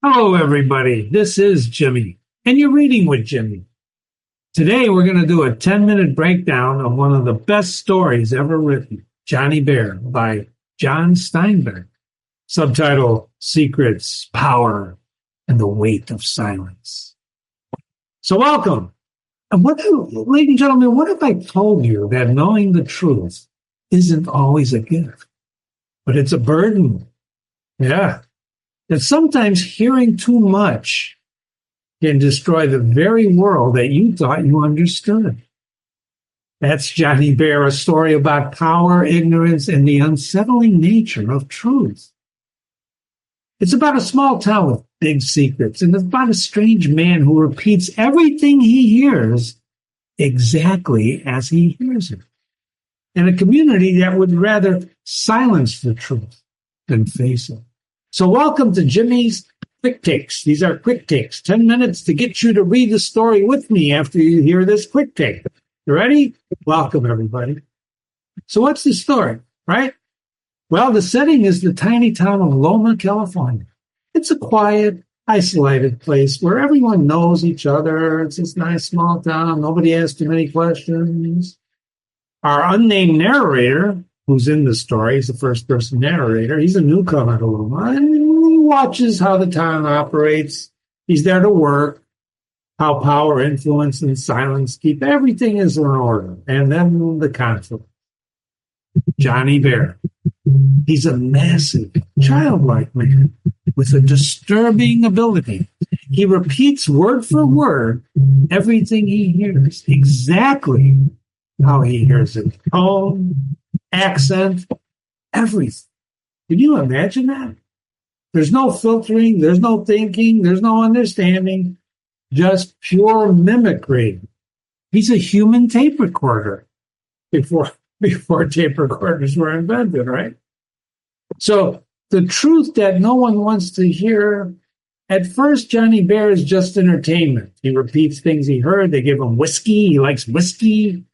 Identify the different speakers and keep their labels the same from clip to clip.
Speaker 1: Hello, everybody. This is Jimmy, and you're reading with Jimmy. Today, we're going to do a 10-minute breakdown of one of the best stories ever written, Johnny Bear by John Steinbeck. Subtitle, Secrets, Power, and the Weight of Silence. So welcome. And ladies and gentlemen, what if I told you that knowing the truth isn't always a gift, but it's a burden? Yeah. That sometimes hearing too much can destroy the very world that you thought you understood. That's Johnny Bear, a story about power, ignorance, and the unsettling nature of truth. It's about a small town with big secrets, and it's about a strange man who repeats everything he hears exactly as he hears it. And a community that would rather silence the truth than face it. So welcome to Jimmy's Quick Takes. These are Quick Takes, 10 minutes to get you to read the story with me after you hear this Quick Take. You ready? Welcome, everybody. So what's the story, right? Well, the setting is the tiny town of Loma, California. It's a quiet, isolated place where everyone knows each other. It's this nice small town. Nobody asks too many questions. Our unnamed narrator, who's in the story, he's the first-person narrator. He's a newcomer to Loma, and he watches how the town operates. He's there to work, how power, influence, and silence keep everything is in order. And then the conflict. Johnny Bear. He's a massive, childlike man with a disturbing ability. He repeats word for word everything he hears, exactly how he hears it. Tone, accent, everything. Can you imagine that? There's no filtering, there's no thinking, there's no understanding, just pure mimicry. He's a human tape recorder before tape recorders were invented, right? So the truth that no one wants to hear, at first Johnny Bear is just entertainment. He repeats things he heard. They give him whiskey. He likes whiskey.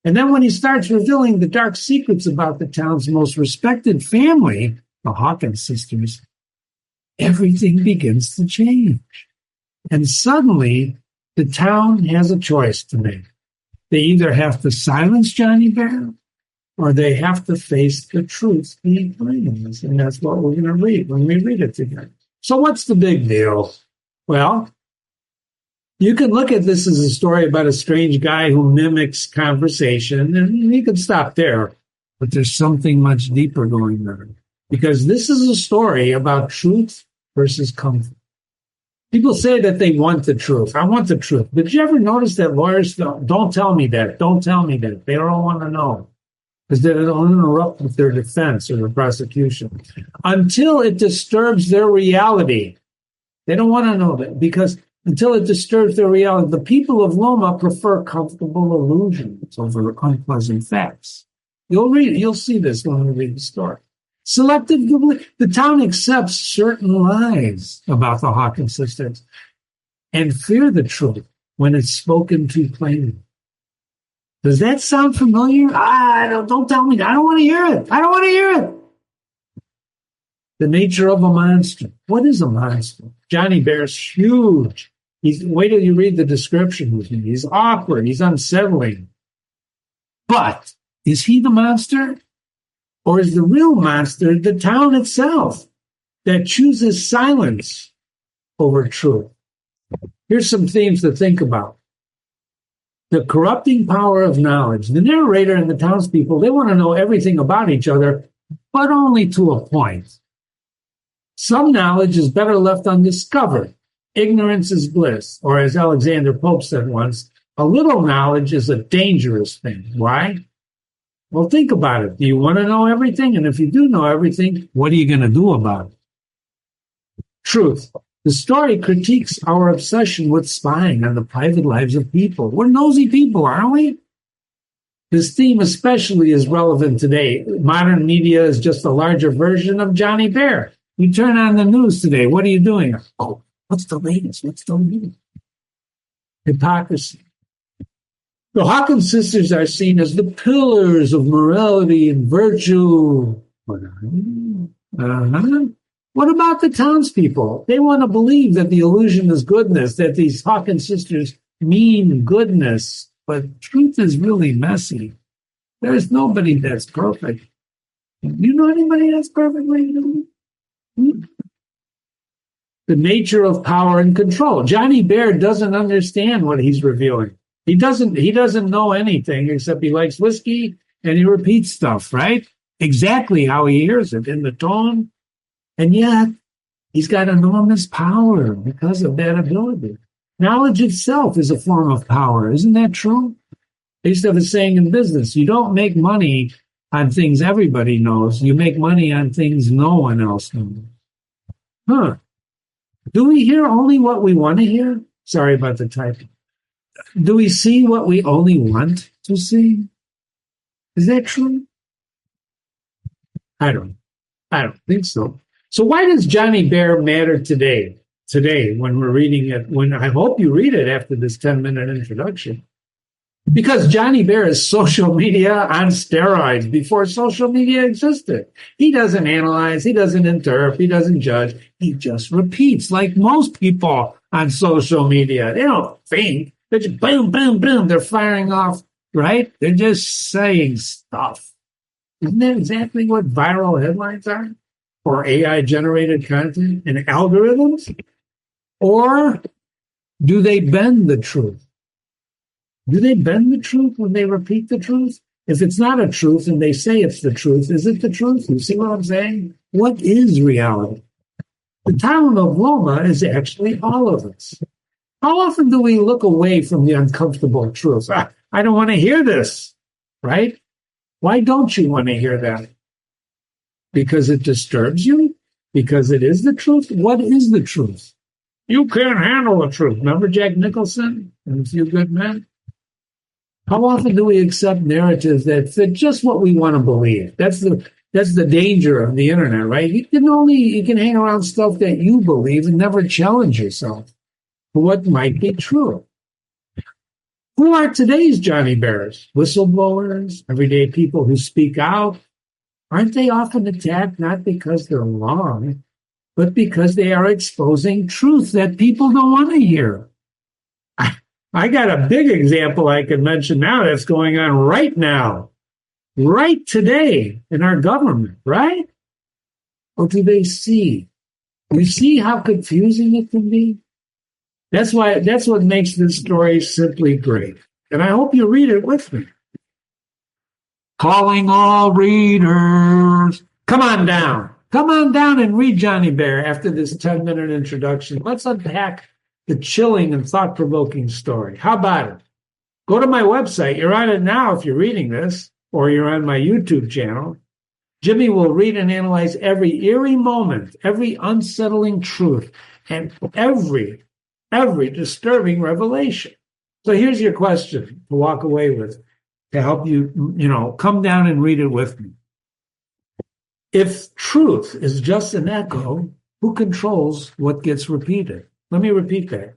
Speaker 1: And then when he starts revealing the dark secrets about the town's most respected family, the Hawkins sisters, everything begins to change. And suddenly, the town has a choice to make. They either have to silence Johnny Bear, or they have to face the truth he claims. And that's what we're going to read when we read it together. So what's the big deal? Well, you can look at this as a story about a strange guy who mimics conversation, and you can stop there. But there's something much deeper going on, because this is a story about truth versus comfort. People say that they want the truth. I want the truth. But did you ever notice that lawyers don't tell me that? Don't tell me that. They don't want to know, because they'll interrupt with their defense or their prosecution until it disturbs their reality. They don't want to know that, because until it disturbs their reality, the people of Loma prefer comfortable illusions over unpleasant facts. You'll see this when we read the story. The town accepts certain lies about the Hawkins sisters and fear the truth when it's spoken too plainly. Does that sound familiar? Don't tell me. I don't want to hear it. I don't want to hear it. The nature of a monster. What is a monster? Johnny Bear's huge. Wait till you read the description with me. He's awkward. He's unsettling. But is he the monster? Or is the real monster the town itself that chooses silence over truth? Here's some themes to think about. The corrupting power of knowledge. The narrator and the townspeople, they want to know everything about each other, but only to a point. Some knowledge is better left undiscovered. Ignorance is bliss. Or as Alexander Pope said once, a little knowledge is a dangerous thing. Why? Well, think about it. Do you want to know everything? And if you do know everything, what are you going to do about it? Truth. The story critiques our obsession with spying on the private lives of people. We're nosy people, aren't we? This theme especially is relevant today. Modern media is just a larger version of Johnny Bear. You turn on the news today. What are you doing? Oh, what's the latest? What's the latest? Hypocrisy. The Hawkins sisters are seen as the pillars of morality and virtue. What What about the townspeople? They want to believe that the illusion is goodness, that these Hawkins sisters mean goodness, but truth is really messy. There's nobody that's perfect. You know anybody that's perfect? The nature of power and control. Johnny Bear doesn't understand what he's revealing. He doesn't know anything except he likes whiskey and he repeats stuff, right? Exactly how he hears it in the tone. And yet, he's got enormous power because of that ability. Knowledge itself is a form of power. Isn't that true? They used to have a saying in business, you don't make money on things everybody knows. You make money on things no one else knows. Huh. Do we hear only what we want to hear? Sorry about the typing. Do we see what we only want to see? Is that true? I don't think so. So why does Johnny Bear matter today? Today, when we're reading it, when I hope you read it after this 10-minute introduction. Because Johnny Bear is social media on steroids before social media existed. He doesn't analyze, he doesn't interpret, he doesn't judge. He just repeats like most people on social media. They don't think. They're just boom, boom, boom. They're firing off, right? They're just saying stuff. Isn't that exactly what viral headlines are? Or AI-generated content and algorithms? Or do they bend the truth? Do they bend the truth when they repeat the truth? If it's not a truth and they say it's the truth, is it the truth? You see what I'm saying? What is reality? The town of Loma is actually all of us. How often do we look away from the uncomfortable truth? I don't want to hear this, right? Why don't you want to hear that? Because it disturbs you? Because it is the truth? What is the truth? You can't handle the truth. Remember Jack Nicholson and A Few Good Men? How often do we accept narratives that fit just what we want to believe? That's the danger of the internet, right? You can hang around stuff that you believe and never challenge yourself for what might be true. Who are today's Johnny Bears? Whistleblowers, everyday people who speak out. Aren't they often attacked not because they're wrong, but because they are exposing truth that people don't want to hear? I got a big example I can mention now that's going on right now, right today in our government, right? Or do they see? You see how confusing it can be? That's what makes this story simply great. And I hope you read it with me. Calling all readers. Come on down. Come on down and read Johnny Bear after this 10-minute introduction. Let's unpack the chilling and thought-provoking story. How about it? Go to my website. You're on it now if you're reading this, or you're on my YouTube channel. Jimmy will read and analyze every eerie moment, every unsettling truth, and every disturbing revelation. So here's your question to walk away with, to help you, come down and read it with me. If truth is just an echo, who controls what gets repeated? Let me repeat that.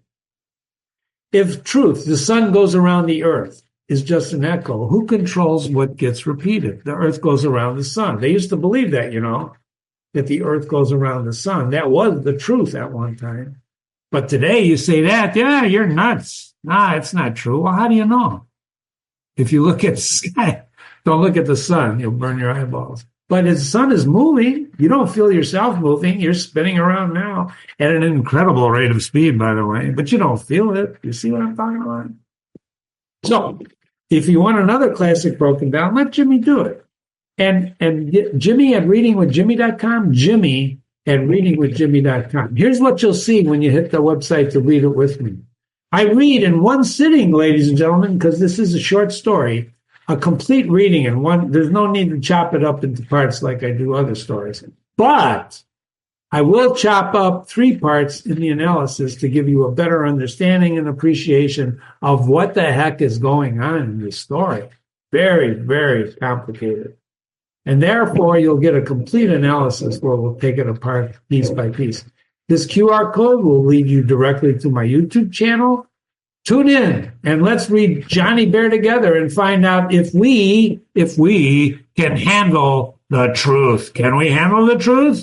Speaker 1: If truth, the sun goes around the earth, is just an echo, who controls what gets repeated? The earth goes around the sun. They used to believe that, that the earth goes around the sun. That was the truth at one time. But today you say that, yeah, you're nuts. Nah, it's not true. Well, how do you know? If you look at the sky, don't look at the sun, you'll burn your eyeballs. But the sun is moving. You don't feel yourself moving. You're spinning around now at an incredible rate of speed, by the way, but you don't feel it. You see what I'm talking about? So if you want another classic broken down, let Jimmy do it. And Jimmy at readingwithjimmy.com, Jimmy at readingwithjimmy.com. Here's what you'll see when you hit the website to read it with me. I read in one sitting, ladies and gentlemen, because this is a short story, a complete reading in one. There's no need to chop it up into parts like I do other stories. But I will chop up 3 parts in the analysis to give you a better understanding and appreciation of what the heck is going on in this story. Very, very complicated. And therefore, you'll get a complete analysis where we'll take it apart piece by piece. This QR code will lead you directly to my YouTube channel. Tune in and let's read Johnny Bear together and find out if we can handle the truth. Can we handle the truth?